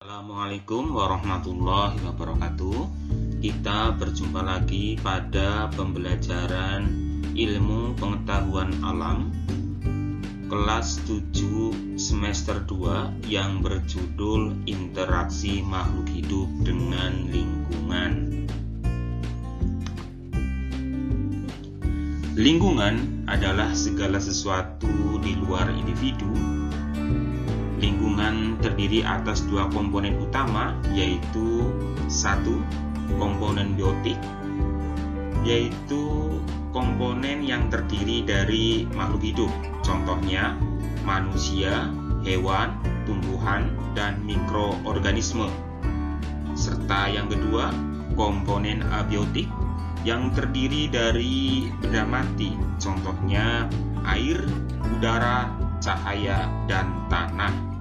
Assalamualaikum warahmatullahi wabarakatuh. Kita berjumpa lagi pada pembelajaran ilmu pengetahuan alam kelas 7 semester 2 yang berjudul interaksi makhluk hidup dengan lingkungan. Lingkungan adalah segala sesuatu di luar individu. Lingkungan terdiri atas dua komponen utama, yaitu satu, komponen biotik, yaitu komponen yang terdiri dari makhluk hidup, contohnya manusia, hewan, tumbuhan, dan mikroorganisme. Serta yang kedua, komponen abiotik, yang terdiri dari benda mati, contohnya air, udara, cahaya, dan tanah.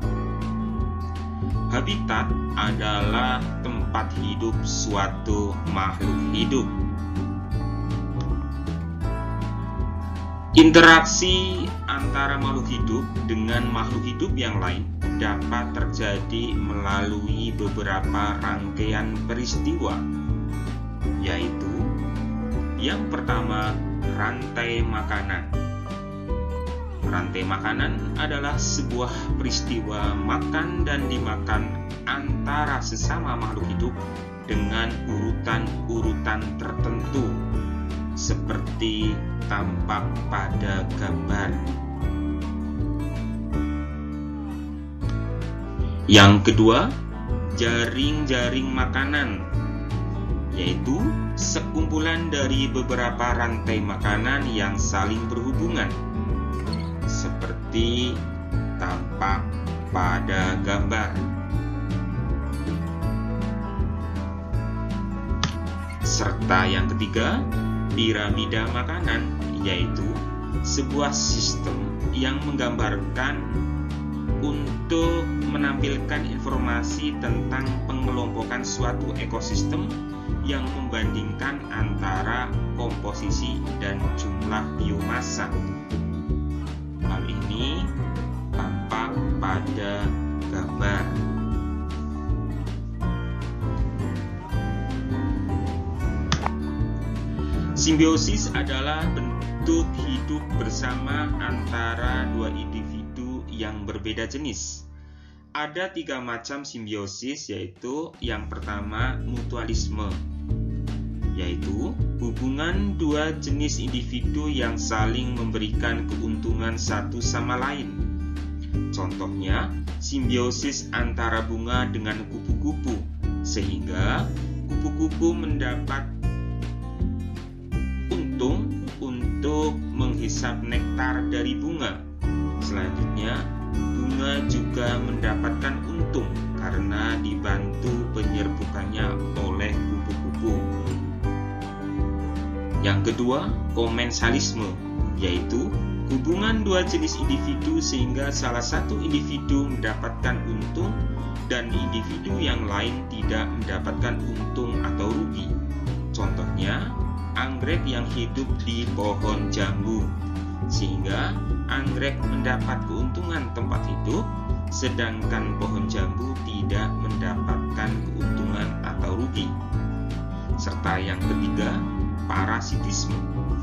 Habitat adalah tempat hidup suatu makhluk hidup. Interaksi antara makhluk hidup dengan makhluk hidup yang lain dapat terjadi melalui beberapa rangkaian peristiwa, yaitu yang pertama, rantai makanan. Rantai makanan adalah sebuah peristiwa makan dan dimakan antara sesama makhluk hidup dengan urutan-urutan tertentu, seperti tampak pada gambar. Yang kedua, jaring-jaring makanan, yaitu sekumpulan dari beberapa rantai makanan yang saling berhubungan, seperti tampak pada gambar. Serta yang ketiga, piramida makanan, yaitu sebuah sistem yang menggambarkan untuk menampilkan informasi tentang pengelompokan suatu ekosistem yang membandingkan antara komposisi dan jumlah biomasa. Hal ini tampak pada gambar. Simbiosis adalah bentuk hidup bersama antara dua individu yang berbeda jenis. Ada 3 macam simbiosis, yaitu yang pertama mutualisme, yaitu hubungan dua jenis individu yang saling memberikan keuntungan satu sama lain. Contohnya, simbiosis antara bunga dengan kupu-kupu, sehingga kupu-kupu mendapat untung untuk menghisap nektar dari bunga. Selanjutnya, bunga juga mendapatkan untung karena dibantu penyerbukannya oleh kupu-kupu. Yang kedua, komensalisme, yaitu hubungan dua jenis individu sehingga salah satu individu mendapatkan untung dan individu yang lain tidak mendapatkan untung atau rugi. Contohnya, anggrek yang hidup di pohon jambu, sehingga anggrek mendapat keuntungan tempat hidup, sedangkan pohon jambu tidak mendapatkan keuntungan atau rugi. Serta yang ketiga, parasitisme,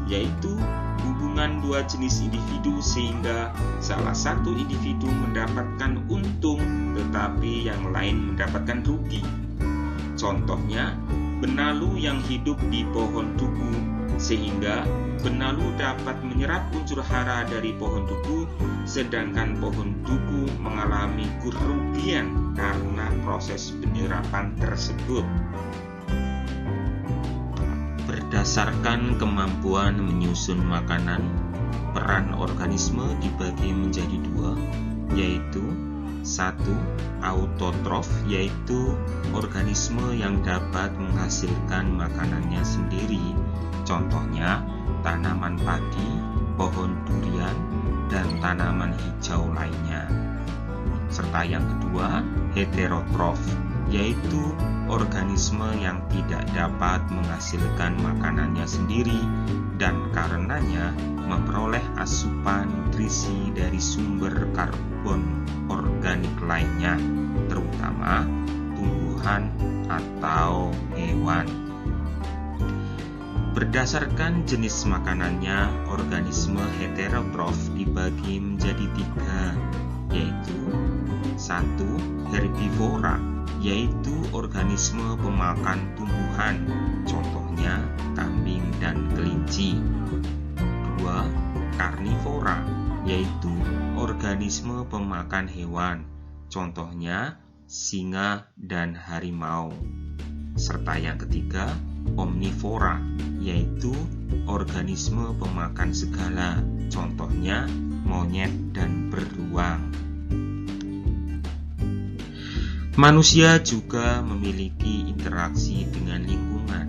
yaitu hubungan dua jenis individu sehingga salah satu individu mendapatkan untung tetapi yang lain mendapatkan rugi. Contohnya, benalu yang hidup di pohon duku, sehingga benalu dapat menyerap unsur hara dari pohon duku, sedangkan pohon duku mengalami kerugian karena proses penyerapan tersebut. Berdasarkan kemampuan menyusun makanan, peran organisme dibagi menjadi 2, yaitu 1. Autotrof, yaitu organisme yang dapat menghasilkan makanannya sendiri, contohnya tanaman padi, pohon durian, dan tanaman hijau lainnya. Serta yang kedua, heterotrof, yaitu organisme yang tidak dapat menghasilkan makanannya sendiri dan karenanya memperoleh asupan nutrisi dari sumber karbon organik lainnya, terutama tumbuhan atau hewan. Berdasarkan jenis makanannya, organisme heterotrof dibagi menjadi 3, yaitu 1. Herbivora, yaitu organisme pemakan tumbuhan, contohnya kambing dan kelinci. 2. Karnivora, yaitu organisme pemakan hewan, contohnya singa dan harimau. Serta yang ketiga, omnivora, yaitu organisme pemakan segala, contohnya monyet dan beruang. Manusia juga memiliki interaksi dengan lingkungan.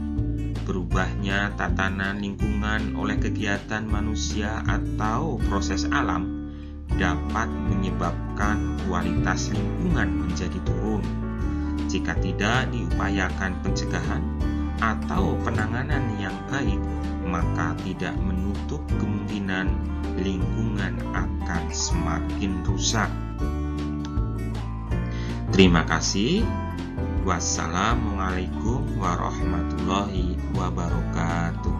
Berubahnya tatanan lingkungan oleh kegiatan manusia atau proses alam dapat menyebabkan kualitas lingkungan menjadi turun. Jika tidak diupayakan pencegahan atau penanganan yang baik, maka tidak menutup kemungkinan lingkungan akan semakin rusak. Terima kasih. Wassalamualaikum warahmatullahi wabarakatuh.